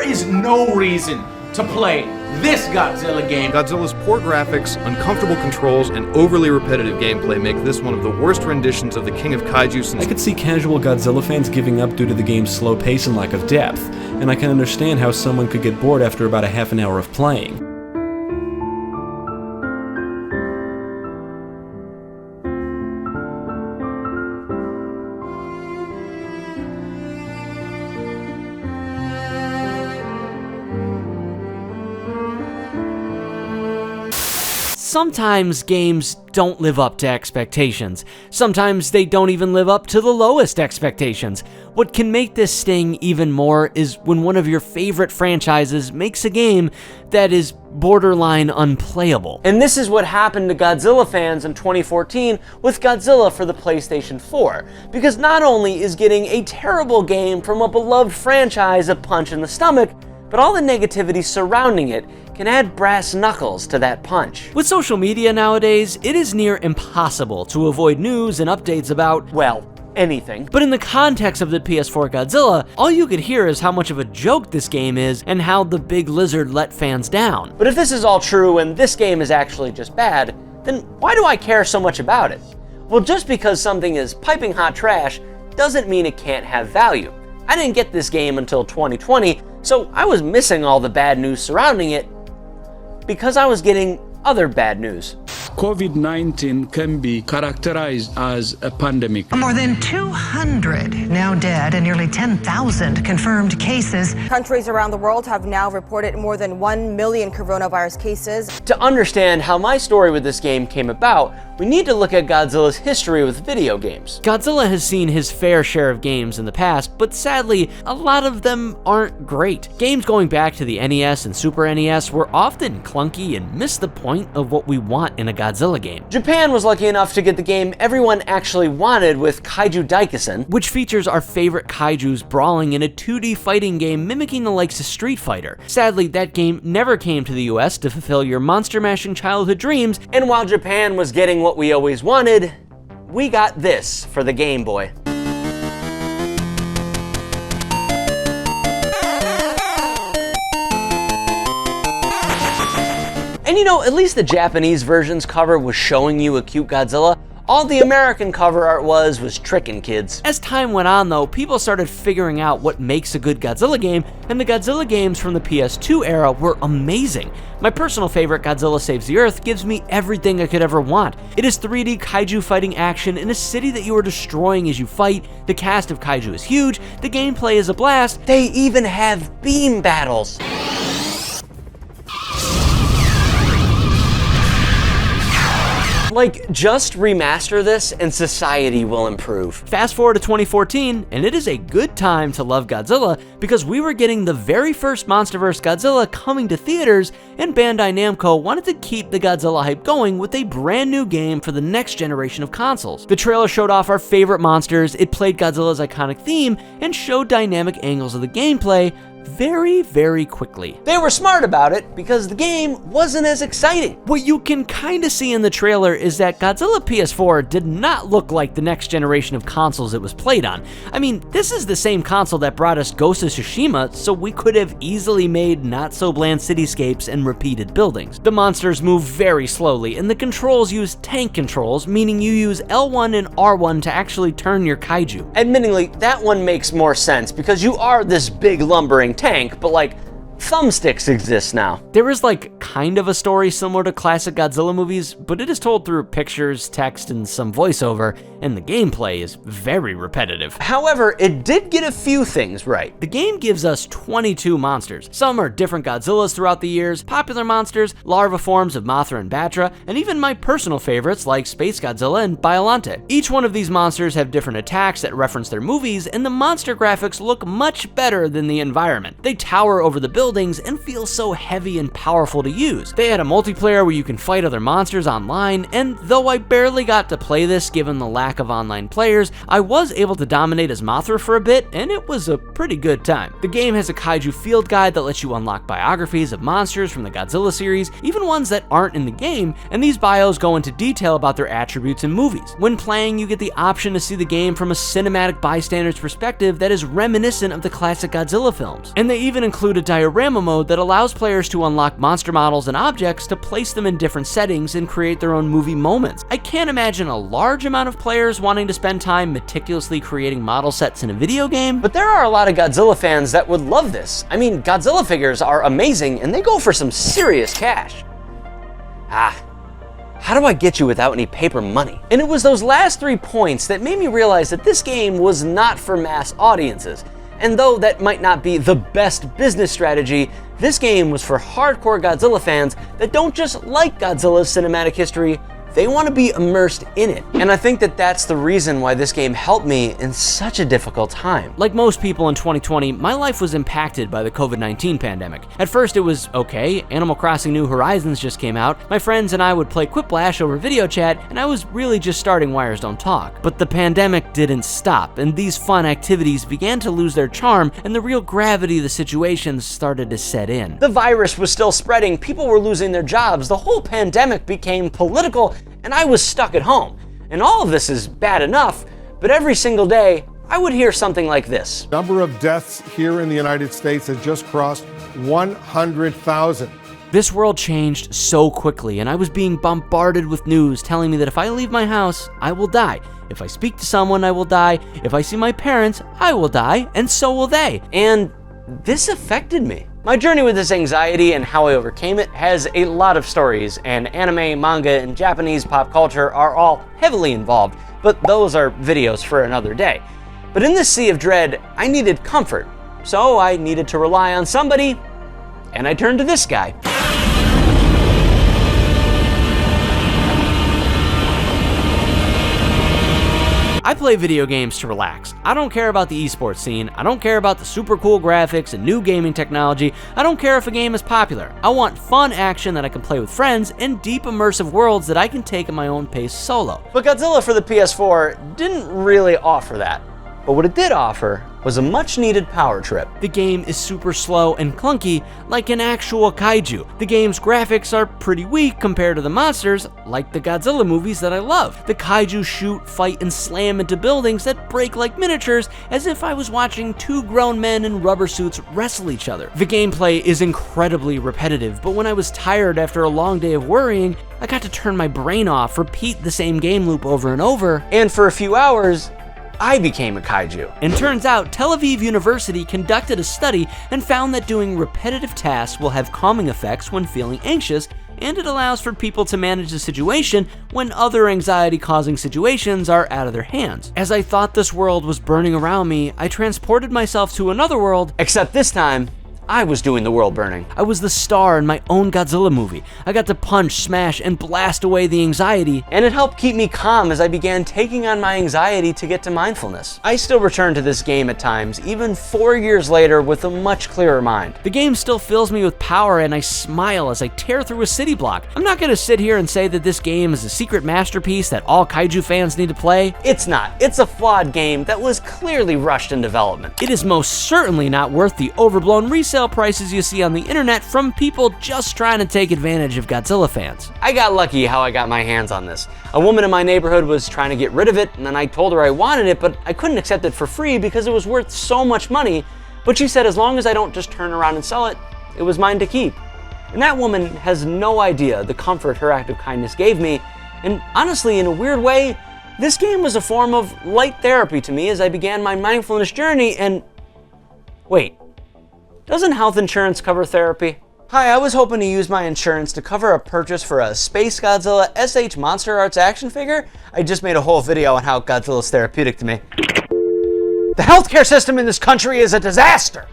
is no reason to play this Godzilla game. Godzilla's poor graphics, uncomfortable controls, and overly repetitive gameplay make this one of the worst renditions of the King of Kaiju since... I could see casual Godzilla fans giving up due to the game's slow pace and lack of depth, and I can understand how someone could get bored after about a half an hour of playing. Sometimes games don't live up to expectations. Sometimes they don't even live up to the lowest expectations. What can make this sting even more is when one of your favorite franchises makes a game that is borderline unplayable. And this is what happened to Godzilla fans in 2014 with Godzilla for the PlayStation 4. Because not only is getting a terrible game from a beloved franchise a punch in the stomach, but all the negativity surrounding it can add brass knuckles to that punch. With social media nowadays, it is near impossible to avoid news and updates about, well, anything. But in the context of the PS4 Godzilla, all you could hear is how much of a joke this game is and how the big lizard let fans down. But if this is all true and this game is actually just bad, then why do I care so much about it? Well, just because something is piping hot trash doesn't mean it can't have value. I didn't get this game until 2020, so I was missing all the bad news surrounding it because I was getting other bad news. COVID-19 can be characterized as a pandemic. More than 200 now dead and nearly 10,000 confirmed cases. Countries around the world have now reported more than 1 million coronavirus cases. To understand how my story with this game came about, we need to look at Godzilla's history with video games. Godzilla has seen his fair share of games in the past, but sadly, a lot of them aren't great. Games going back to the NES and Super NES were often clunky and missed the point of what we want in a Godzilla game. Japan was lucky enough to get the game everyone actually wanted with Kaiju Daikasen, which features our favorite kaijus brawling in a 2D fighting game mimicking the likes of Street Fighter. Sadly, that game never came to the US to fulfill your monster-mashing childhood dreams, and while Japan was getting what we always wanted, we got this for the Game Boy. And you know, at least the Japanese version's cover was showing you a cute Godzilla. All the American cover art was tricking kids. As time went on though, people started figuring out what makes a good Godzilla game, and the Godzilla games from the PS2 era were amazing. My personal favorite, Godzilla Saves the Earth, gives me everything I could ever want. It is 3D kaiju fighting action in a city that you are destroying as you fight, the cast of kaiju is huge, the gameplay is a blast, they even have beam battles. Like, just remaster this and society will improve. Fast forward to 2014, and it is a good time to love Godzilla because we were getting the very first MonsterVerse Godzilla coming to theaters, and Bandai Namco wanted to keep the Godzilla hype going with a brand new game for the next generation of consoles. The trailer showed off our favorite monsters, it played Godzilla's iconic theme, and showed dynamic angles of the gameplay very, very quickly. They were smart about it because the game wasn't as exciting. What you can kinda see in the trailer is that Godzilla PS4 did not look like the next generation of consoles it was played on. I mean, this is the same console that brought us Ghost of Tsushima, so we could have easily made not so bland cityscapes and repeated buildings. The monsters move very slowly, and the controls use tank controls, meaning you use L1 and R1 to actually turn your kaiju. Admittingly, that one makes more sense because you are this big lumbering tank, but like, thumbsticks exist now. There is like kind of a story similar to classic Godzilla movies, but it is told through pictures, text, and some voiceover, and the gameplay is very repetitive. However, it did get a few things right. The game gives us 22 monsters. Some are different Godzillas throughout the years, popular monsters, larva forms of Mothra and Batra, and even my personal favorites like Space Godzilla and Biollante. Each one of these monsters have different attacks that reference their movies, and the monster graphics look much better than the environment. They tower over the buildings buildings and feel so heavy and powerful to use. They had a multiplayer where you can fight other monsters online, and though I barely got to play this given the lack of online players, I was able to dominate as Mothra for a bit, and it was a pretty good time. The game has a kaiju field guide that lets you unlock biographies of monsters from the Godzilla series, even ones that aren't in the game, and these bios go into detail about their attributes in movies. When playing, you get the option to see the game from a cinematic bystander's perspective that is reminiscent of the classic Godzilla films. And they even include a diorama mode that allows players to unlock monster models and objects to place them in different settings and create their own movie moments. I can't imagine a large amount of players wanting to spend time meticulously creating model sets in a video game, but there are a lot of Godzilla fans that would love this. I mean, Godzilla figures are amazing and they go for some serious cash. How do I get you without any paper money? And it was those last 3 points that made me realize that this game was not for mass audiences. And though that might not be the best business strategy, this game was for hardcore Godzilla fans that don't just like Godzilla's cinematic history, they want to be immersed in it. And I think that that's the reason why this game helped me in such a difficult time. Like most people in 2020, my life was impacted by the COVID-19 pandemic. At first it was okay, Animal Crossing New Horizons just came out, my friends and I would play Quiplash over video chat, and I was really just starting Wires Don't Talk. But the pandemic didn't stop, and these fun activities began to lose their charm, and the real gravity of the situation started to set in. The virus was still spreading, people were losing their jobs, the whole pandemic became political, and I was stuck at home. And all of this is bad enough, but every single day, I would hear something like this. Number of deaths here in the United States has just crossed 100,000. This world changed so quickly, and I was being bombarded with news telling me that if I leave my house, I will die. If I speak to someone, I will die. If I see my parents, I will die, and so will they. And this affected me. My journey with this anxiety and how I overcame it has a lot of stories, and anime, manga, and Japanese pop culture are all heavily involved, but those are videos for another day. But in this sea of dread, I needed comfort, so I needed to rely on somebody, and I turned to this guy. I play video games to relax. I don't care about the esports scene. I don't care about the super cool graphics and new gaming technology. I don't care if a game is popular. I want fun action that I can play with friends and deep immersive worlds that I can take at my own pace solo. But Godzilla for the PS4 didn't really offer that. But what it did offer was a much needed power trip. The game is super slow and clunky, like an actual kaiju. The game's graphics are pretty weak compared to the monsters, like the Godzilla movies that I love. The kaiju shoot, fight, and slam into buildings that break like miniatures, as if I was watching two grown men in rubber suits wrestle each other. The gameplay is incredibly repetitive, but when I was tired after a long day of worrying, I got to turn my brain off, repeat the same game loop over and over, and for a few hours, I became a kaiju. And turns out, Tel Aviv University conducted a study and found that doing repetitive tasks will have calming effects when feeling anxious, and it allows for people to manage the situation when other anxiety-causing situations are out of their hands. As I thought this world was burning around me, I transported myself to another world, except this time, I was doing the world burning. I was the star in my own Godzilla movie. I got to punch, smash, and blast away the anxiety, and it helped keep me calm as I began taking on my anxiety to get to mindfulness. I still return to this game at times, even 4 years later, with a much clearer mind. The game still fills me with power, and I smile as I tear through a city block. I'm not gonna sit here and say that this game is a secret masterpiece that all kaiju fans need to play. It's not. It's a flawed game that was clearly rushed in development. It is most certainly not worth the overblown resale prices you see on the internet from people just trying to take advantage of Godzilla fans. I got lucky how I got my hands on this. A woman in my neighborhood was trying to get rid of it, and then I told her I wanted it, but I couldn't accept it for free because it was worth so much money. But she said as long as I don't just turn around and sell it, it was mine to keep. And that woman has no idea the comfort her act of kindness gave me, and honestly, in a weird way, this game was a form of light therapy to me as I began my mindfulness journey. And wait, doesn't health insurance cover therapy? Hi, I was hoping to use my insurance to cover a purchase for a Space Godzilla SH Monster Arts action figure. I just made a whole video on how Godzilla's therapeutic to me. The healthcare system in this country is a disaster.